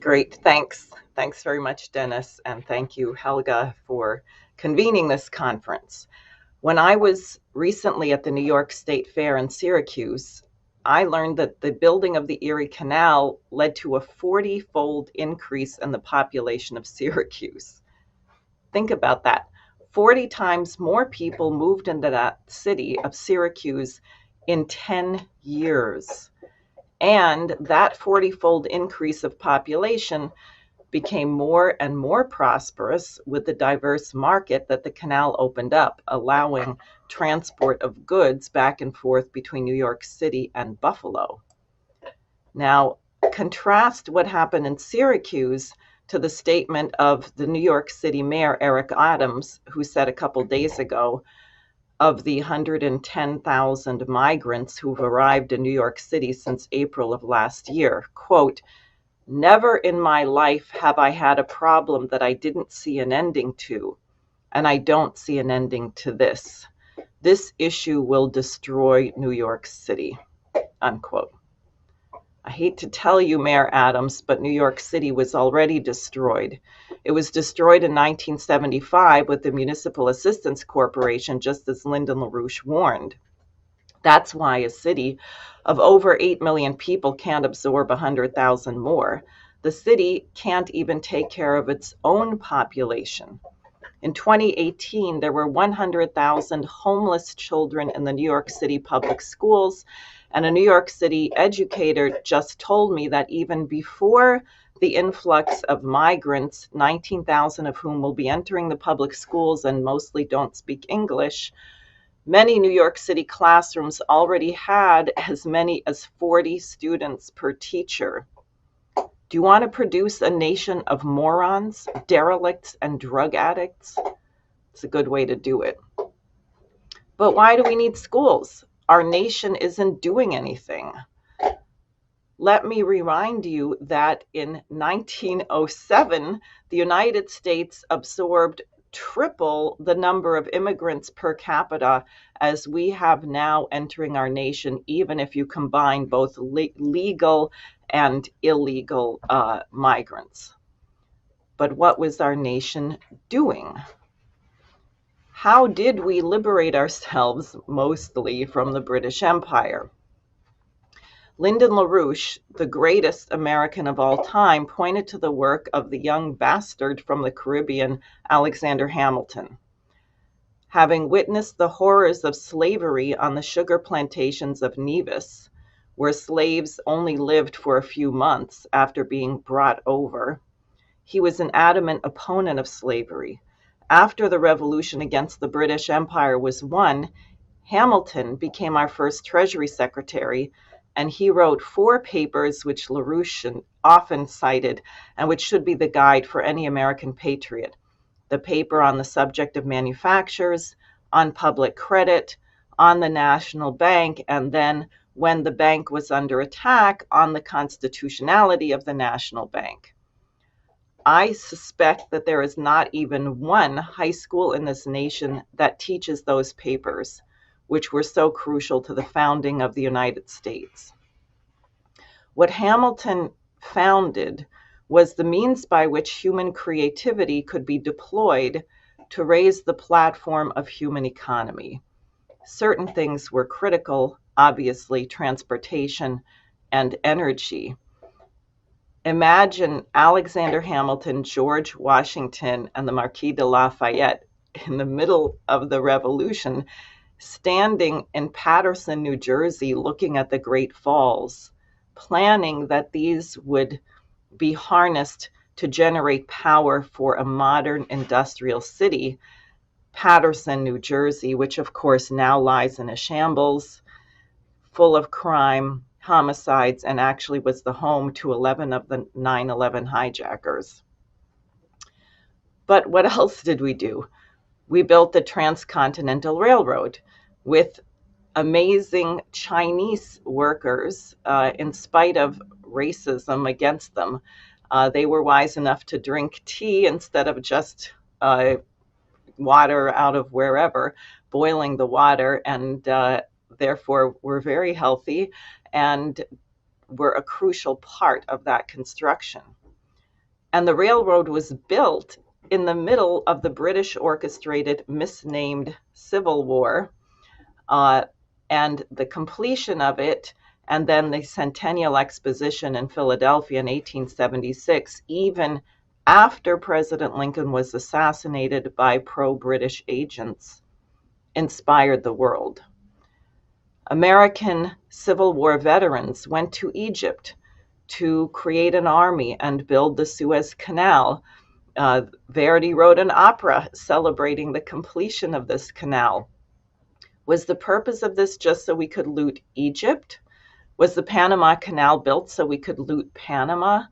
Great, thanks. Thanks very much, Dennis, and thank you, Helga, for convening this conference. When I was recently at the New York State Fair in Syracuse, I learned that the building of the Erie Canal led to a 40-fold increase in the population of Syracuse. Think about that. 40 times more people moved into that city of Syracuse in 10 years. And that 40-fold increase of population became more and more prosperous with the diverse market that the canal opened up, allowing transport of goods back and forth between New York City and Buffalo. Now, contrast what happened in Syracuse to the statement of the New York City Mayor, Eric Adams, who said a couple days ago, of the 110,000 migrants who've arrived in New York City since April of last year, quote, "Never in my life have I had a problem that I didn't see an ending to, and I don't see an ending to this. This issue will destroy New York City," unquote. I hate to tell you, Mayor Adams, but New York City was already destroyed. It was destroyed in 1975 with the Municipal Assistance Corporation, just as Lyndon LaRouche warned. That's why a city of over 8 million people can't absorb 100,000 more. The city can't even take care of its own population. In 2018, there were 100,000 homeless children in the New York City public schools, and a New York City educator just told me that even before the influx of migrants, 19,000 of whom will be entering the public schools and mostly don't speak English, many New York City classrooms already had as many as 40 students per teacher. Do you want to produce a nation of morons, derelicts, and drug addicts? It's a good way to do it. But why do we need schools? Our nation isn't doing anything. Let me remind you that in 1907, the United States absorbed triple the number of immigrants per capita as we have now entering our nation, even if you combine both legal and illegal migrants. But what was our nation doing? How did we liberate ourselves mostly from the British Empire? Lyndon LaRouche, the greatest American of all time, pointed to the work of the young bastard from the Caribbean, Alexander Hamilton. Having witnessed the horrors of slavery on the sugar plantations of Nevis, where slaves only lived for a few months after being brought over, he was an adamant opponent of slavery. After the revolution against the British Empire was won, Hamilton became our first Treasury Secretary, and he wrote 4 papers which LaRouche often cited and which should be the guide for any American patriot. The paper on the subject of manufactures, on public credit, on the national bank, and then, when the bank was under attack, on the constitutionality of the national bank. I suspect that there is not even one high school in this nation that teaches those papers, which were so crucial to the founding of the United States. What Hamilton founded was the means by which human creativity could be deployed to raise the platform of human economy. Certain things were critical, obviously, transportation and energy. Imagine Alexander Hamilton, George Washington, and the Marquis de Lafayette in the middle of the Revolution, standing in Paterson, New Jersey, looking at the Great Falls, planning that these would be harnessed to generate power for a modern industrial city, Paterson, New Jersey, which of course now lies in a shambles, full of crime, homicides, and actually was the home to 11 of the 9/11 hijackers. But what else did we do? We built the Transcontinental Railroad with amazing Chinese workers, in spite of racism against them. They were wise enough to drink tea instead of just water out of wherever, boiling the water, and therefore were very healthy and were a crucial part of that construction. And the railroad was built in the middle of the British orchestrated misnamed Civil War, and the completion of it, and then the Centennial Exposition in Philadelphia in 1876, even after President Lincoln was assassinated by pro-British agents, inspired the world. American Civil War veterans went to Egypt to create an army and build the Suez Canal. Verdi wrote an opera celebrating the completion of this canal. Was the purpose of this just so we could loot Egypt? Was the Panama Canal built so we could loot Panama?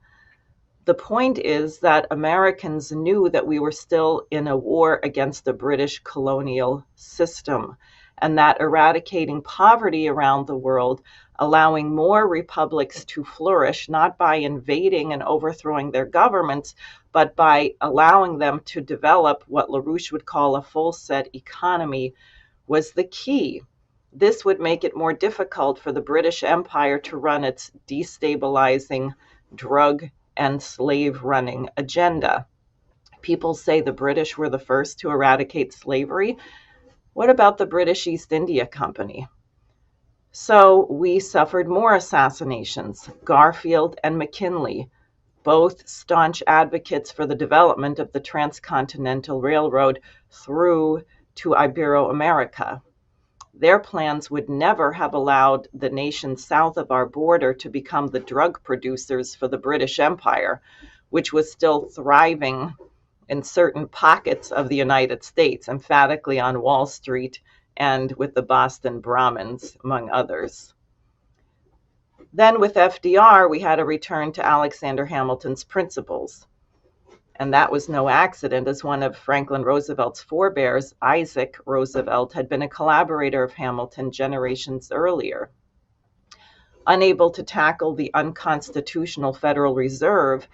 The point is that Americans knew that we were still in a war against the British colonial system, and that eradicating poverty around the world, allowing more republics to flourish, not by invading and overthrowing their governments, but by allowing them to develop what LaRouche would call a full set economy, was the key. This would make it more difficult for the British Empire to run its destabilizing drug and slave running agenda. People say the British were the first to eradicate slavery. What about the British East India Company? So we suffered more assassinations. Garfield and McKinley, both staunch advocates for the development of the Transcontinental Railroad through to Ibero-America. Their plans would never have allowed the nations south of our border to become the drug producers for the British Empire, which was still thriving in certain pockets of the United States, emphatically on Wall Street and with the Boston Brahmins, among others. Then with FDR, we had a return to Alexander Hamilton's principles. And that was no accident, as one of Franklin Roosevelt's forebears, Isaac Roosevelt, had been a collaborator of Hamilton generations earlier. Unable to tackle the unconstitutional Federal Reserve,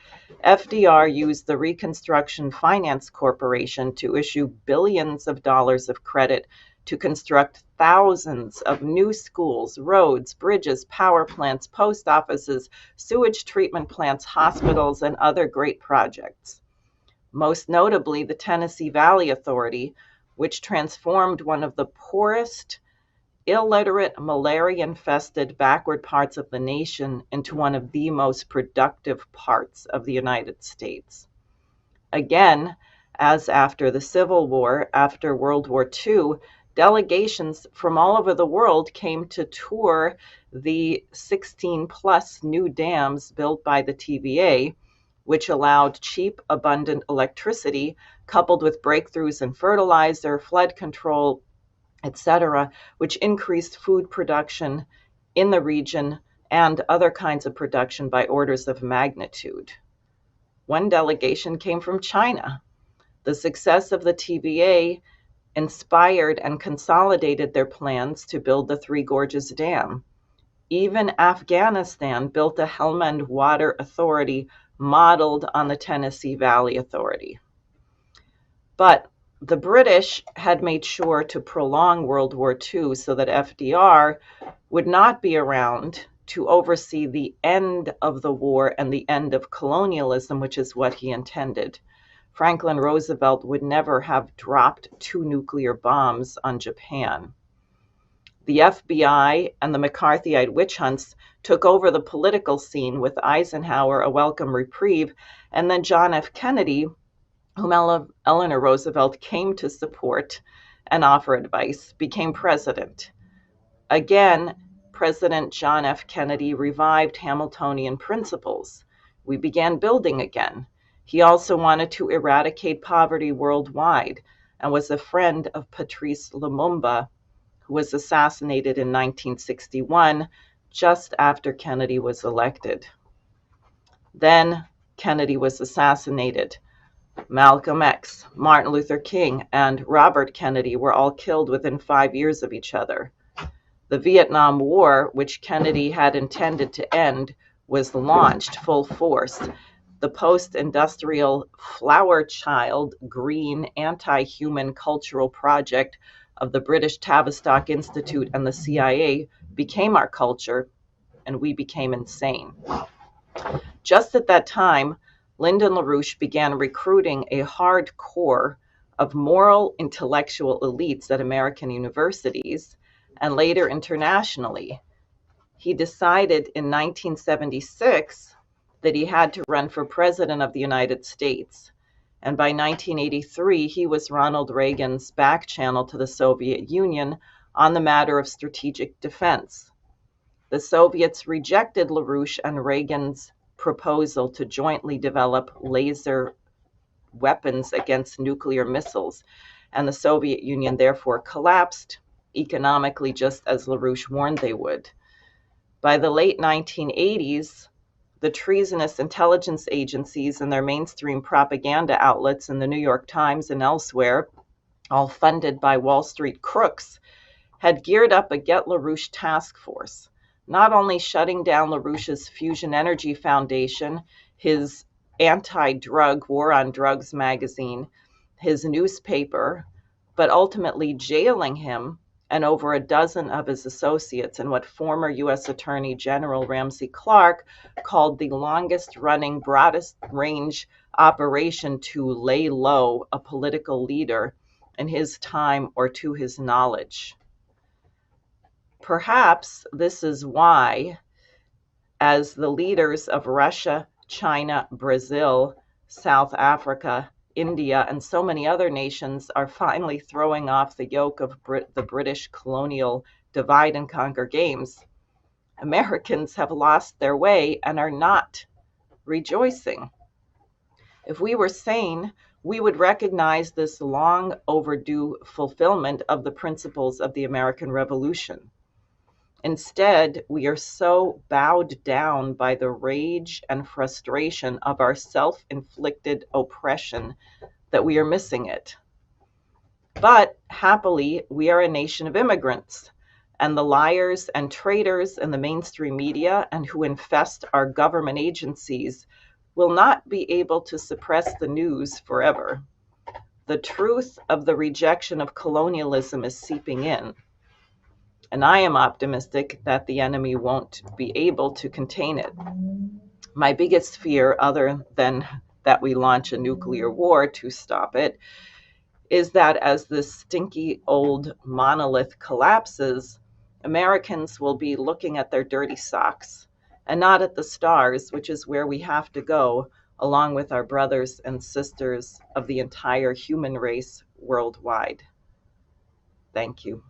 FDR used the Reconstruction Finance Corporation to issue billions of dollars of credit to construct thousands of new schools, roads, bridges, power plants, post offices, sewage treatment plants, hospitals, and other great projects. Most notably, the Tennessee Valley Authority, which transformed one of the poorest, illiterate, malaria-infested, backward parts of the nation into one of the most productive parts of the United States. Again, as after the Civil War, after World War II, delegations from all over the world came to tour the 16-plus new dams built by the TVA, which allowed cheap, abundant electricity, coupled with breakthroughs in fertilizer, flood control, etc., which increased food production in the region and other kinds of production by orders of magnitude. One delegation came from China. The success of the TVA inspired and consolidated their plans to build the Three Gorges Dam. Even Afghanistan built a Helmand Water Authority modeled on the Tennessee Valley Authority. But the British had made sure to prolong World War II so that FDR would not be around to oversee the end of the war and the end of colonialism, which is what he intended. Franklin Roosevelt would never have dropped 2 nuclear bombs on Japan. The FBI and the McCarthyite witch hunts took over the political scene, with Eisenhower a welcome reprieve, and then John F. Kennedy, whom Eleanor Roosevelt came to support and offer advice, became president. Again, President John F. Kennedy revived Hamiltonian principles. We began building again. He also wanted to eradicate poverty worldwide and was a friend of Patrice Lumumba, who was assassinated in 1961, just after Kennedy was elected. Then Kennedy was assassinated. Malcolm X, Martin Luther King, and Robert Kennedy were all killed within 5 years of each other. The Vietnam War, which Kennedy had intended to end, was launched full force. The post-industrial flower child, green, anti-human cultural project of the British Tavistock Institute and the CIA became our culture, and we became insane. Just at that time, Lyndon LaRouche began recruiting a hard core of moral intellectual elites at American universities and later internationally. He decided in 1976 that he had to run for president of the United States. And by 1983, he was Ronald Reagan's back channel to the Soviet Union on the matter of strategic defense. The Soviets rejected LaRouche and Reagan's proposal to jointly develop laser weapons against nuclear missiles, and the Soviet Union therefore collapsed economically, just as LaRouche warned they would. By the late 1980s, the treasonous intelligence agencies and their mainstream propaganda outlets in the New York Times and elsewhere, all funded by Wall Street crooks, had geared up a Get LaRouche task force, not only shutting down LaRouche's Fusion Energy Foundation, his anti-drug War on Drugs magazine, his newspaper, but ultimately jailing him and over a dozen of his associates in what former U.S. Attorney General Ramsey Clark called the longest-running, broadest-range operation to lay low a political leader in his time or to his knowledge. Perhaps this is why, as the leaders of Russia, China, Brazil, South Africa, India, and so many other nations are finally throwing off the yoke of the British colonial divide and conquer games, Americans have lost their way and are not rejoicing. If we were sane, we would recognize this long overdue fulfillment of the principles of the American Revolution. Instead, we are so bowed down by the rage and frustration of our self-inflicted oppression that we are missing it. But happily, we are a nation of immigrants, and the liars and traitors in the mainstream media and who infest our government agencies will not be able to suppress the news forever. The truth of the rejection of colonialism is seeping in, and I am optimistic that the enemy won't be able to contain it. My biggest fear, other than that we launch a nuclear war to stop it, is that as this stinky old monolith collapses, Americans will be looking at their dirty socks and not at the stars, which is where we have to go, along with our brothers and sisters of the entire human race worldwide. Thank you.